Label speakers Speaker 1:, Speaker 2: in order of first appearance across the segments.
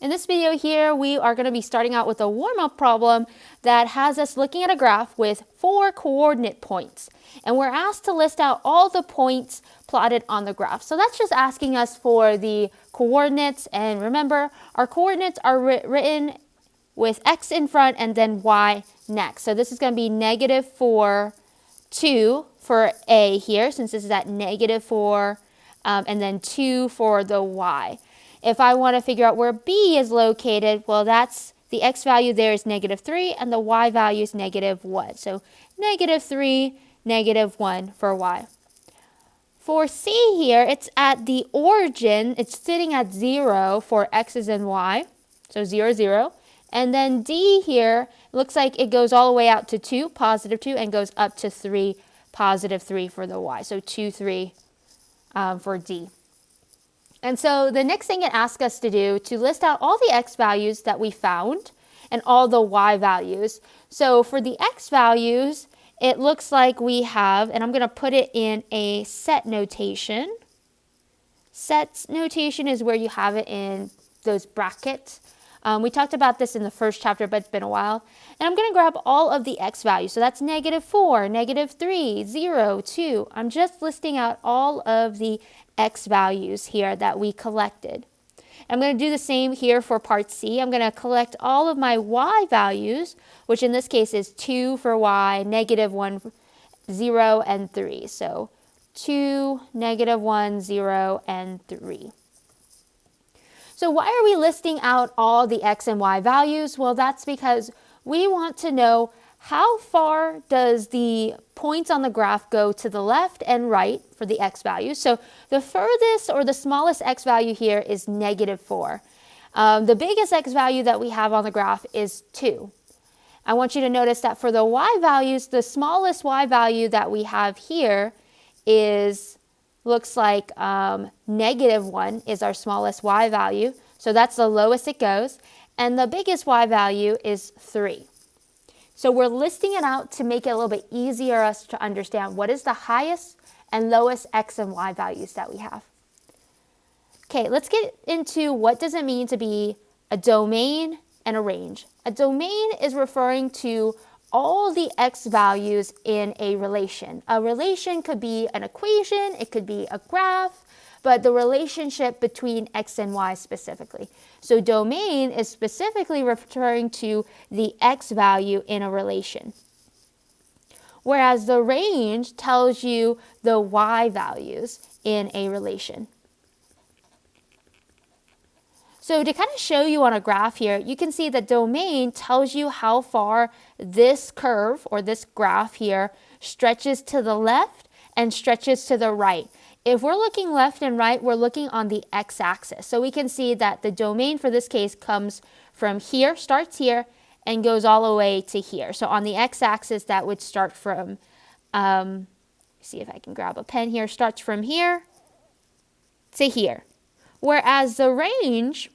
Speaker 1: In this video here, we are going to be starting out with a warm-up problem that has us looking at a graph with 4 coordinate points. And we're asked to list out all the points plotted on the graph. So that's just asking us for the coordinates. And remember, our coordinates are written with x in front and then y next. So this is going to be -4, 2 for a here, since this is at -4, and then 2 for the y. If I want to figure out where B is located, well, that's the x value there is -3 and the y value is -1. So -3, -1 for y. For C here, it's at the origin. It's sitting at 0 for x's and y. So 0, 0. And then D here, looks like it goes all the way out to 2, +2, and goes up to 3, +3 for the y. So 2, 3 for D. And so the next thing it asks us to do to list out all the x values that we found and all the y values. So for the x values, it looks like we have, and I'm going to put it in a set notation. Set notation is where you have it in those brackets. We talked about this in the first chapter, but it's been a while. And I'm going to grab all of the x values. So that's -4, -3, 0, 2. I'm just listing out all of the x values here that we collected. I'm going to do the same here for part C. I'm going to collect all of my y values, which in this case is 2 for y, -1, 0, and 3. So 2, -1, 0, and 3. So why are we listing out all the x and y values? Well, that's because we want to know how far does the points on the graph go to the left and right for the x values. So the furthest or the smallest x value here is -4. The biggest x value that we have on the graph is 2. I want you to notice that for the y values, the smallest y value that we have here looks like -1 is our smallest y value. So that's the lowest it goes. And the biggest y value is 3. So we're listing it out to make it a little bit easier for us to understand what is the highest and lowest x and y values that we have. Okay, let's get into what does it mean to be a domain and a range. A domain is referring to all the x values in a relation. A relation could be an equation, it could be a graph, but the relationship between x and y specifically. So domain is specifically referring to the x value in a relation. Whereas the range tells you the y values in a relation. So to kind of show you on a graph here, you can see that domain tells you how far this curve or this graph here stretches to the left and stretches to the right. If we're looking left and right, we're looking on the x-axis. So we can see that the domain for this case comes from here, starts here, and goes all the way to here. So on the x-axis, that would start from, see if I can grab a pen here, starts from here to here. Whereas the range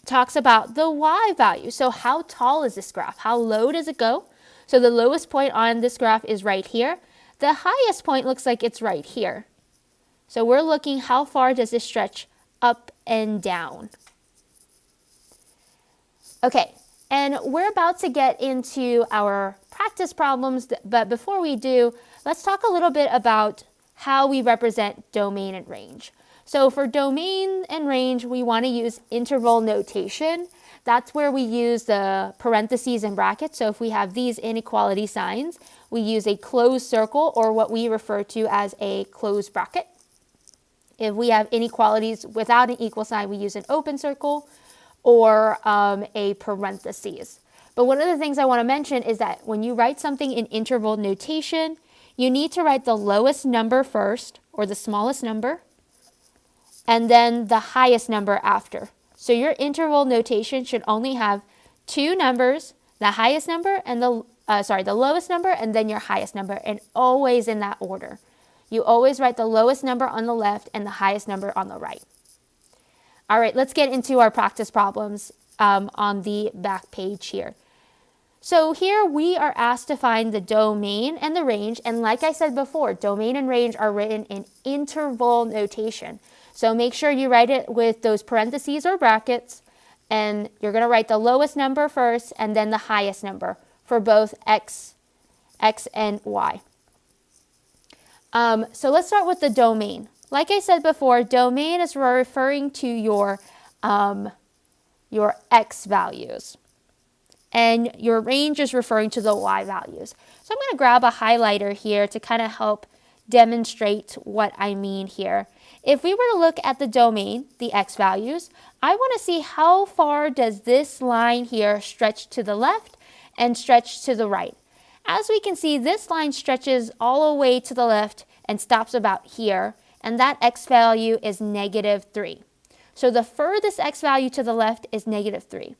Speaker 1: talks about the y value. So how tall is this graph? How low does it go? So the lowest point on this graph is right here. The highest point looks like it's right here. So we're looking how far does this stretch up and down. Okay, and we're about to get into our practice problems, but before we do, let's talk a little bit about how we represent domain and range. So for domain and range, we want to use interval notation. That's where we use the parentheses and brackets. So if we have these inequality signs, we use a closed circle or what we refer to as a closed bracket. If we have inequalities without an equal sign, we use an open circle or a parentheses. But one of the things I want to mention is that when you write something in interval notation, you need to write the lowest number first or the smallest number, and then the highest number after. So your interval notation should only have 2 numbers, the highest number and the lowest number, and then your highest number, and always in that order. You always write the lowest number on the left and the highest number on the right. All right, let's get into our practice problems on the back page here. So here we are asked to find the domain and the range, and like I said before, domain and range are written in interval notation. So make sure you write it with those parentheses or brackets and you're going to write the lowest number first and then the highest number for both x and y. So let's start with the domain. Like I said before, domain is referring to your x values, and your range is referring to the y values. So I'm going to grab a highlighter here to kind of help demonstrate what I mean here. If we were to look at the domain, the x values, I want to see how far does this line here stretch to the left and stretch to the right. As we can see, this line stretches all the way to the left and stops about here, and that x value is -3. So the furthest x value to the left is -3.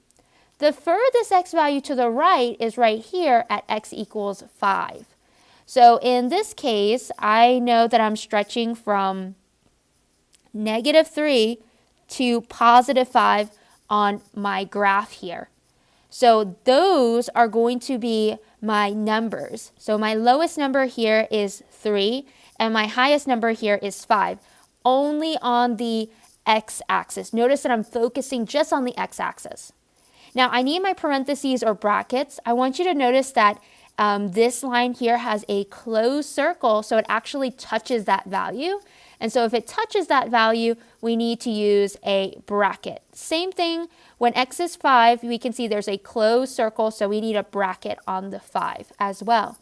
Speaker 1: The furthest x value to the right is right here at x equals 5. So in this case, I know that I'm stretching from -3 to +5 on my graph here. So those are going to be my numbers. So my lowest number here is 3, and my highest number here is 5, only on the x-axis. Notice that I'm focusing just on the x-axis. Now, I need my parentheses or brackets. I want you to notice that this line here has a closed circle, so it actually touches that value. And so if it touches that value, we need to use a bracket. Same thing, when x is 5, we can see there's a closed circle, so we need a bracket on the 5 as well.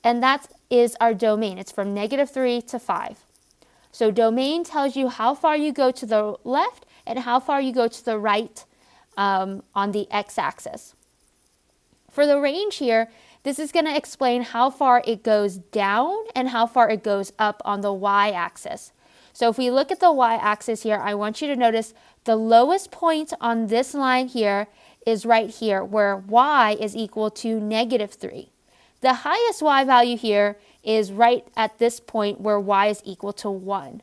Speaker 1: And that is our domain. It's from -3 to 5. So domain tells you how far you go to the left and how far you go to the right on the x-axis. For the range here, this is going to explain how far it goes down and how far it goes up on the y-axis. So if we look at the y-axis here, I want you to notice the lowest point on this line here is right here, where y is equal to -3. The highest y value here is right at this point where y is equal to 1.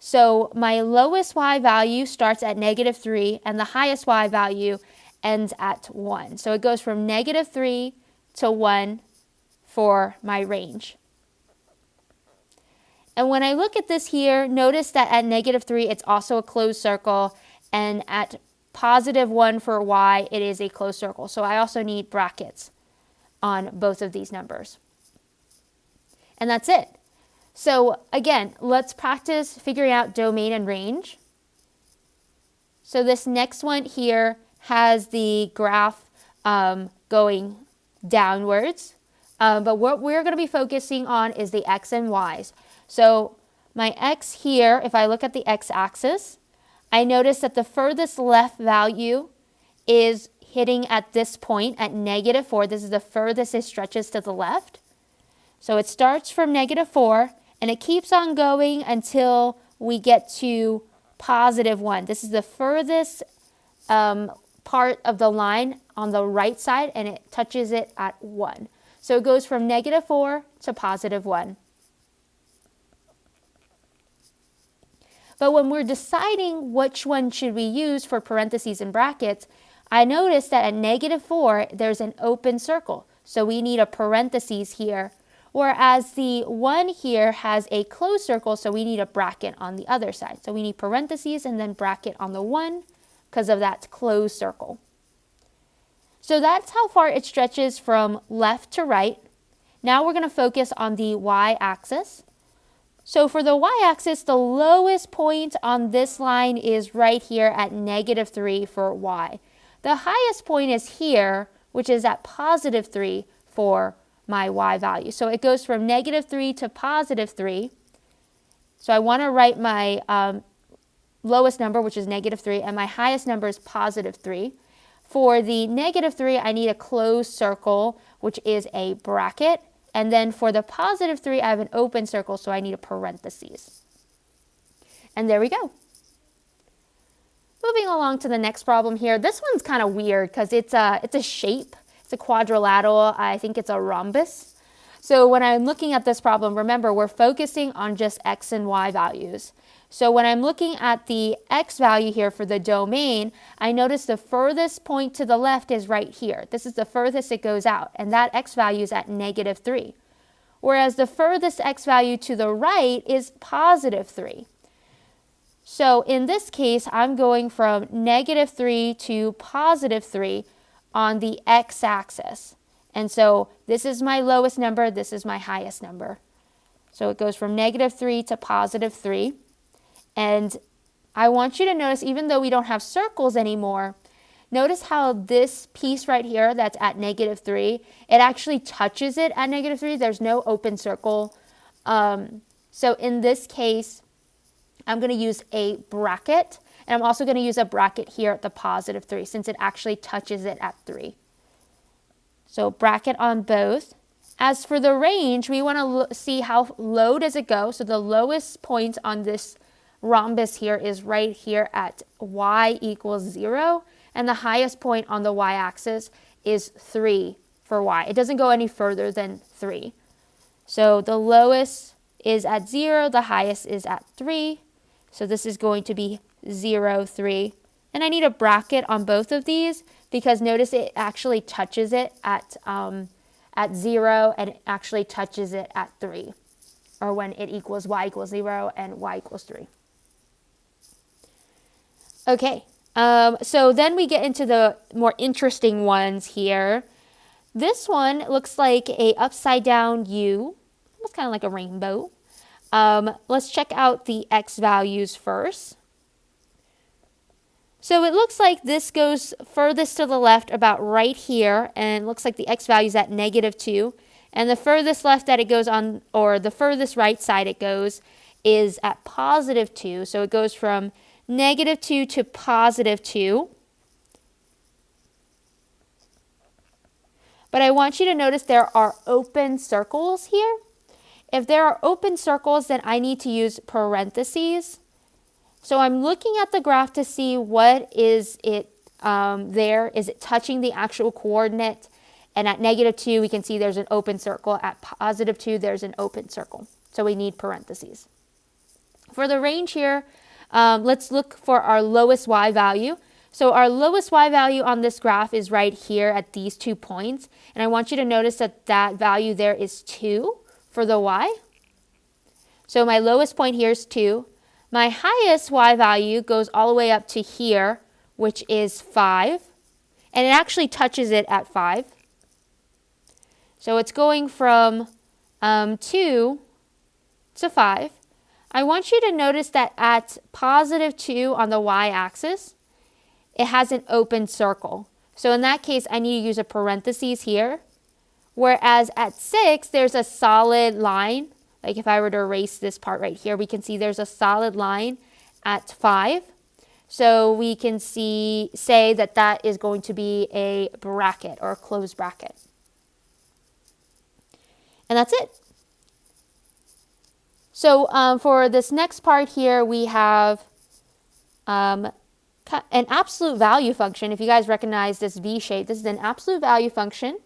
Speaker 1: So my lowest y value starts at -3, and the highest y value ends at 1. So it goes from -3 to 1 for my range. And when I look at this here, notice that at -3, it's also a closed circle, and at +1 for y, it is a closed circle. So I also need brackets on both of these numbers. And that's it. So again, let's practice figuring out domain and range. So this next one here has the graph going downwards. But what we're going to be focusing on is the x and y's. So my x here, if I look at the x-axis, I notice that the furthest left value is hitting at this point at -4. This is the furthest it stretches to the left. So it starts from -4, and it keeps on going until we get to +1. This is the furthest part of the line on the right side, and it touches it at 1. So it goes from -4 to +1. But when we're deciding which one should we use for parentheses and brackets, I noticed that at -4, there's an open circle. So we need a parentheses here. Whereas the 1 here has a closed circle, so we need a bracket on the other side. So we need parentheses and then bracket on the 1 because of that closed circle. So that's how far it stretches from left to right. Now we're going to focus on the y-axis. So for the y-axis, the lowest point on this line is right here at -3 for y. The highest point is here, which is at +3 for my y value. So it goes from -3 to +3. So I want to write my lowest number, which is -3, and my highest number is +3. For the -3, I need a closed circle, which is a bracket. And then for the +3, I have an open circle, so I need a parentheses. And there we go. Moving along to the next problem here. This one's kind of weird because it's a shape. It's a quadrilateral. I think it's a rhombus. So when I'm looking at this problem, remember, we're focusing on just x and y values. So when I'm looking at the x value here for the domain, I notice the furthest point to the left is right here. This is the furthest it goes out, and that x value is at -3. Whereas the furthest x value to the right is +3. So in this case, I'm going from -3 to +3 on the x-axis. And so this is my lowest number, this is my highest number. So it goes from -3 to +3. And I want you to notice, even though we don't have circles anymore, notice how this piece right here that's at -3, it actually touches it at -3. There's no open circle. So in this case, I'm going to use a bracket, and I'm also going to use a bracket here at the +3 since it actually touches it at 3. So bracket on both. As for the range, we want to see how low does it go. So the lowest point on this rhombus here is right here at y equals 0, and the highest point on the y-axis is 3 for y. It doesn't go any further than 3. So the lowest is at 0, the highest is at 3. So this is going to be 0, 3. And I need a bracket on both of these because notice it actually touches it at 0, and it actually touches it at 3, or when it equals y equals 0 and y equals 3. Okay, so then we get into the more interesting ones here. This one looks like a upside down U, almost kind of like a rainbow. Let's check out the x values first. So it looks like this goes furthest to the left about right here, and it looks like the x value is at -2. And the furthest left that it goes on, or the furthest right side it goes, is at +2. So it goes from -2 to +2. But I want you to notice there are open circles here. If there are open circles, then I need to use parentheses. So I'm looking at the graph to see what is it there. Is it touching the actual coordinate? And at -2, we can see there's an open circle. At +2, there's an open circle. So we need parentheses. For the range here, let's look for our lowest y value. So our lowest y value on this graph is right here at these 2 points. And I want you to notice that that value there is 2 for the y. So my lowest point here is 2. My highest y value goes all the way up to here, which is 5. And it actually touches it at 5. So it's going from 2 to 5. I want you to notice that at +2 on the y-axis, it has an open circle. So in that case, I need to use a parentheses here. Whereas at 6, there's a solid line. Like if I were to erase this part right here, we can see there's a solid line at 5. So we can say that that is going to be a bracket or a closed bracket. And that's it. So for this next part here, we have an absolute value function. If you guys recognize this V shape, this is an absolute value function.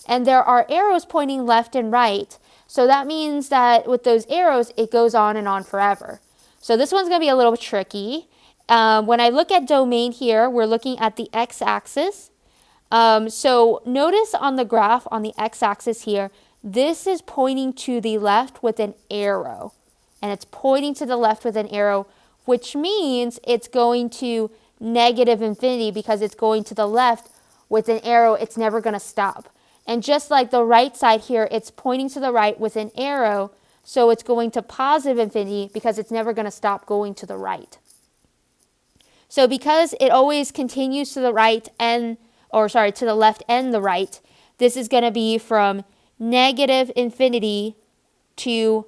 Speaker 1: And there are arrows pointing left and right. So that means that with those arrows, it goes on and on forever. So this one's going to be a little tricky. When I look at domain here, we're looking at the x-axis. So notice on the graph on the x-axis here, this is pointing to the left with an arrow. And it's pointing to the left with an arrow, which means it's going to -infinity because it's going to the left with an arrow. It's never going to stop. And just like the right side here, it's pointing to the right with an arrow, so it's going to +infinity because it's never going to stop going to the right. So because it always continues to the right and, to the left and the right, this is going to be from -infinity to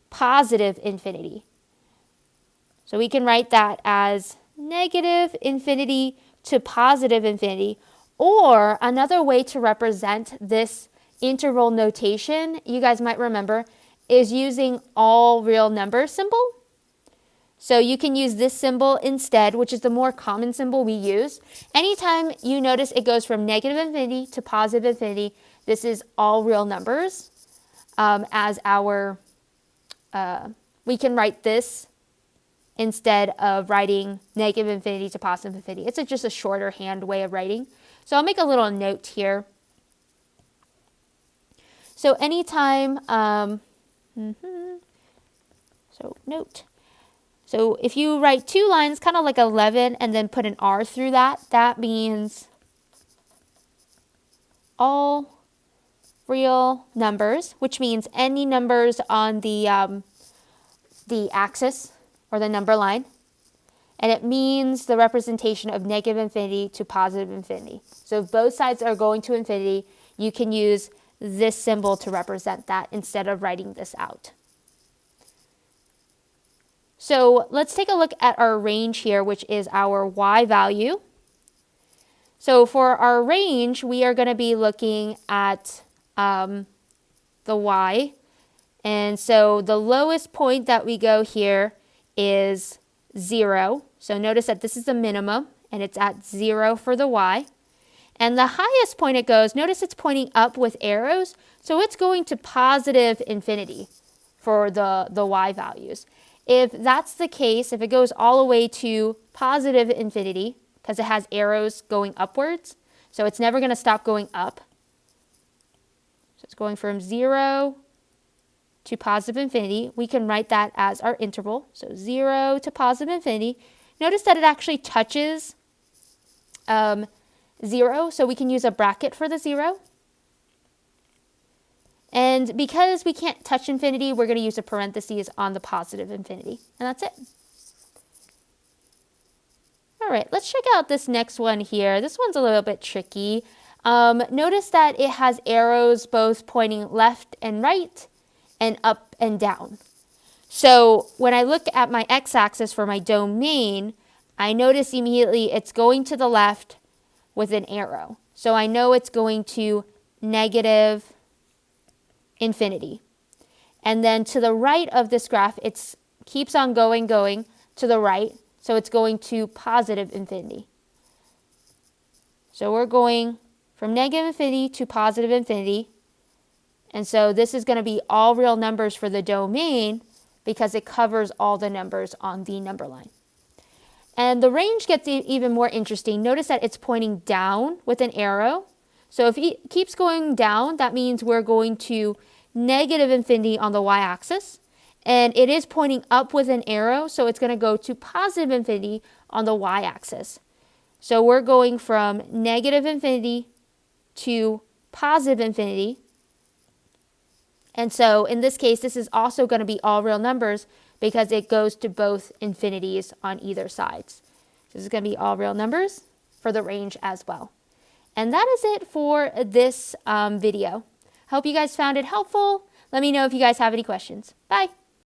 Speaker 1: +infinity. So we can write that as -infinity to +infinity. Or another way to represent this interval notation, you guys might remember, is using all real numbers symbol. So you can use this symbol instead, which is the more common symbol we use. Anytime you notice it goes from -infinity to +infinity, this is all real numbers. As our, we can write this instead of writing -infinity to +infinity. It's just a shorter hand way of writing. So I'll make a little note here. So anytime, so note. So if you write 2 lines, kind of like 11, and then put an R through that, that means all real numbers, which means any numbers on the axis or the number line. And it means the representation of negative infinity to positive infinity. So if both sides are going to infinity, you can use this symbol to represent that instead of writing this out. So let's take a look at our range here, which is our y value. So for our range, we are going to be looking at the y. And so the lowest point that we go here is 0. So notice that this is the minimum, and it's at 0 for the y. And the highest point it goes, notice it's pointing up with arrows, so it's going to positive infinity for the y values. If that's the case, if it goes all the way to positive infinity, because it has arrows going upwards, so it's never going to stop going up. So it's going from 0 to positive infinity. We can write that as our interval. So 0 to positive infinity. Notice that it actually touches 0, so we can use a bracket for the 0. And because we can't touch infinity, we're going to use a parentheses on the positive infinity. And that's it. All right, let's check out this next one here. This one's a little bit tricky. Notice that it has arrows both pointing left and right and up and down. So when I look at my x-axis for my domain, I notice immediately it's going to the left with an arrow. So I know it's going to negative infinity. And then to the right of this graph, it keeps on going to the right. So it's going to positive infinity. So we're going from negative infinity to positive infinity. And so this is going to be all real numbers for the domain because it covers all the numbers on the number line. And the range gets even more interesting. Notice that it's pointing down with an arrow. So if it keeps going down, that means we're going to negative infinity on the y-axis. And it is pointing up with an arrow, so it's going to go to positive infinity on the y-axis. So we're going from negative infinity to positive infinity. And so in this case, this is also going to be all real numbers because it goes to both infinities on either sides. This is going to be all real numbers for the range as well. And that is it for this video. Hope you guys found it helpful. Let me know if you guys have any questions. Bye.